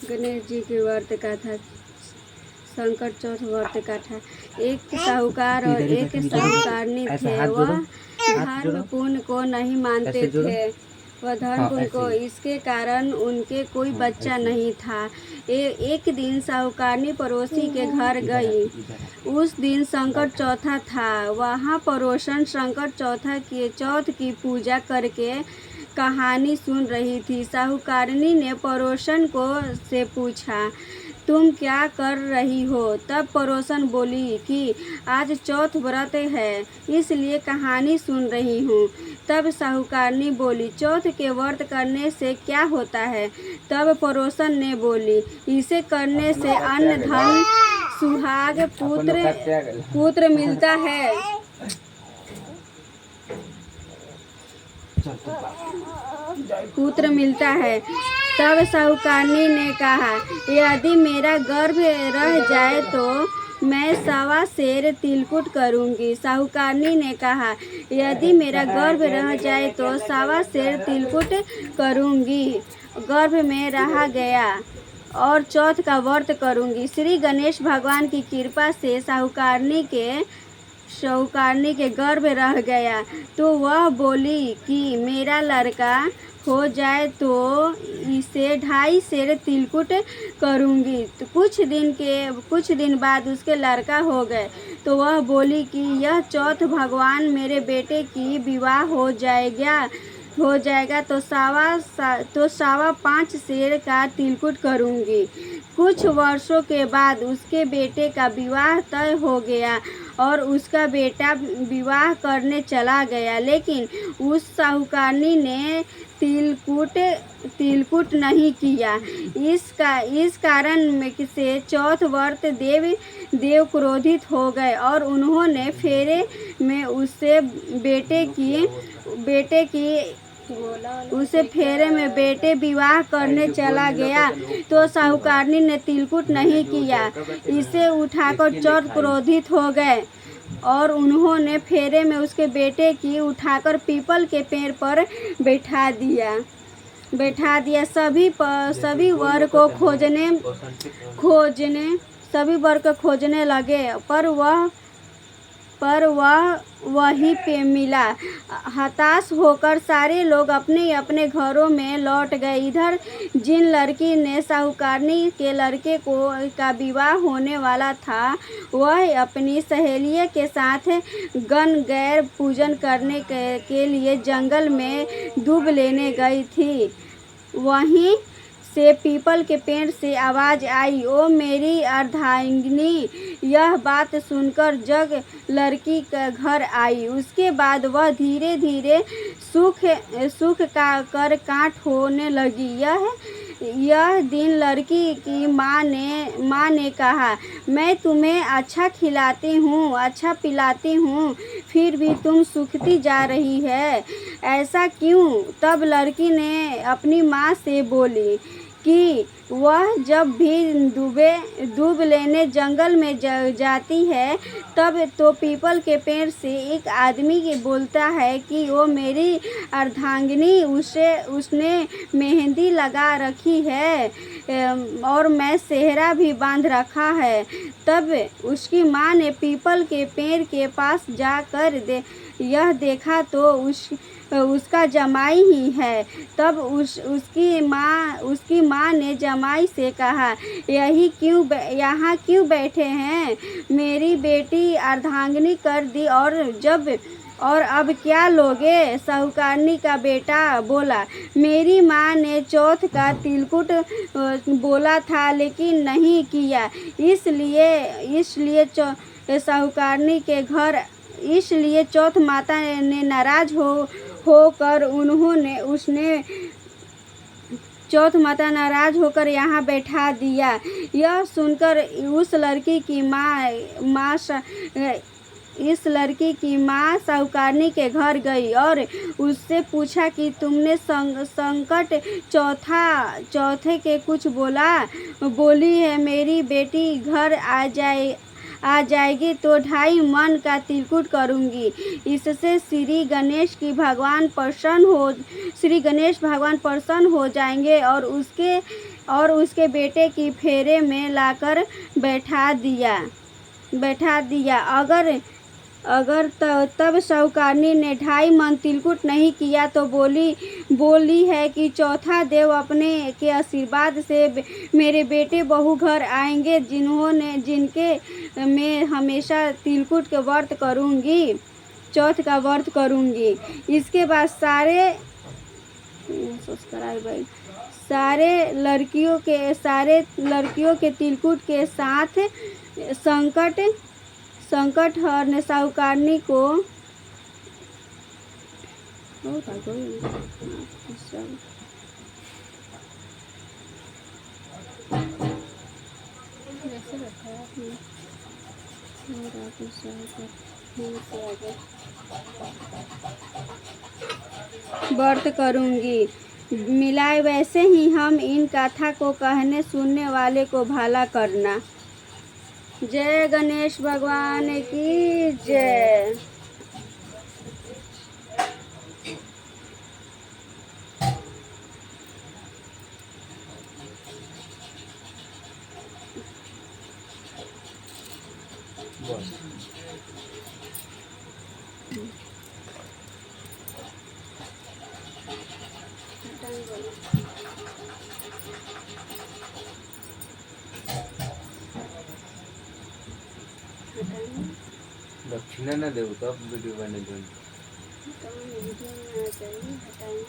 गणेश जी की व्रत कथा। संकट चौथ व्रत कथा। एक साहूकार और एक साहूकारनी थे। वह धर्म पुण्य को नहीं मानते थे। वह धर्म पुण्य को, इसके कारण उनके कोई बच्चा नहीं था। एक दिन साहूकारनी पड़ोसी के घर गई। उस दिन संकट चौथा था। वहाँ पड़ोसन संकट चौथ की पूजा करके कहानी सुन रही थी। साहूकारनी ने पड़ोसन से पूछा, तुम क्या कर रही हो? तब पड़ोसन बोली कि आज चौथ व्रत है, इसलिए कहानी सुन रही हूँ। तब साहूकारनी बोली, चौथ के व्रत करने से क्या होता है? तब पड़ोसन ने बोली, इसे करने से अन्न धन सुहाग पुत्र मिलता है। पुत्र मिलता है। तब साहूकारनी ने कहा, यदि मेरा गर्भ रह जाए तो मैं 1.25 सेर तिलकुट करूंगी। साहूकारनी ने कहा, यदि मेरा गर्भ रह जाए तो 1.25 सेर तिलकुट करूंगी। गर्भ में रहा गया और चौथ का व्रत करूंगी। श्री गणेश भगवान की कृपा से साहूकारनी के गर्भ रह गया तो वह बोली कि मेरा लड़का हो जाए तो इसे 2.5 सेर तिलकुट करूंगी। तो कुछ दिन बाद उसके लड़का हो गए तो वह बोली कि यह चौथ भगवान मेरे बेटे की विवाह हो जाएगा तो 5.25 सेर का तिलकुट करूंगी। कुछ वर्षों के बाद उसके बेटे का विवाह तय हो गया और उसका बेटा विवाह करने चला गया, लेकिन उस साहूकारनी ने तिलकुट नहीं किया। इस कारण से चौथ व्रत देव क्रोधित हो गए और उन्होंने फेरे में बेटे विवाह करने चला गया तो साहूकारनी ने तिलकुट नहीं किया। इसे उठाकर चौथ क्रोधित हो गए और उन्होंने फेरे में उसके बेटे की उठाकर पीपल के पेड़ पर बैठा दिया। सभी वर को खोजने लगे पर वह वहीं पे मिला। हताश होकर सारे लोग अपने अपने घरों में लौट गए। इधर जिन लड़की ने साहूकारनी के लड़के का विवाह होने वाला था, वह अपनी सहेलियों के साथ गणगौर पूजन करने के लिए जंगल में दूब लेने गई थी। वहीं से पीपल के पेड़ से आवाज आई, ओ मेरी अर्धांगिनी। यह बात सुनकर जग लड़की का घर आई। उसके बाद वह धीरे धीरे सूख कर काठ होने लगी। यह दिन लड़की की माँ ने कहा, मैं तुम्हें अच्छा खिलाती हूँ, अच्छा पिलाती हूँ, फिर भी तुम सूखती जा रही है, ऐसा क्यों? तब लड़की ने अपनी माँ से बोली कि वह जब भी दूब लेने जंगल में जाती है तब तो पीपल के पेड़ से एक आदमी बोलता है कि वो मेरी अर्धांगिनी, उसने मेहंदी लगा रखी है और मैं सेहरा भी बांध रखा है। तब उसकी माँ ने पीपल के पेड़ के पास जाकर यह देखा तो उसका जमाई ही है। तब उसकी माँ ने जमाई से कहा, यहाँ क्यों बैठे हैं? मेरी बेटी अर्धांगिनी कर दी और अब क्या लोगे? साहूकारनी का बेटा बोला, मेरी माँ ने चौथ का तिलकुट बोला था लेकिन नहीं किया, इसलिए चौथ माता ने नाराज होकर यहाँ बैठा दिया। यह सुनकर इस लड़की की माँ साहूकारनी के घर गई और उससे पूछा कि तुमने संकट चौथे के कुछ बोली है? मेरी बेटी घर आ जाएगी तो 2.5 मन का तिलकुट करूंगी। इससे श्री गणेश भगवान प्रसन्न हो जाएंगे और और उसके बेटे की फेरे में लाकर बैठा दिया। अगर तब साहूकारनी ने 2.5 मन तिलकुट नहीं किया तो बोली है कि चौथा देव अपने के आशीर्वाद से मेरे बेटे बहू घर आएंगे, जिनके मैं हमेशा तिलकुट के व्रत करूंगी, चौथ का व्रत करूंगी। इसके बाद सारे लड़कियों के तिलकुट के साथ संकट हरने साहूकारनी को व्रत करूंगी मिलाए। वैसे ही हम इन कथा को कहने सुनने वाले को भला करना। जय गणेश भगवान की जय। दक्षिणा ना देव तो वीडियो बने हटाइए।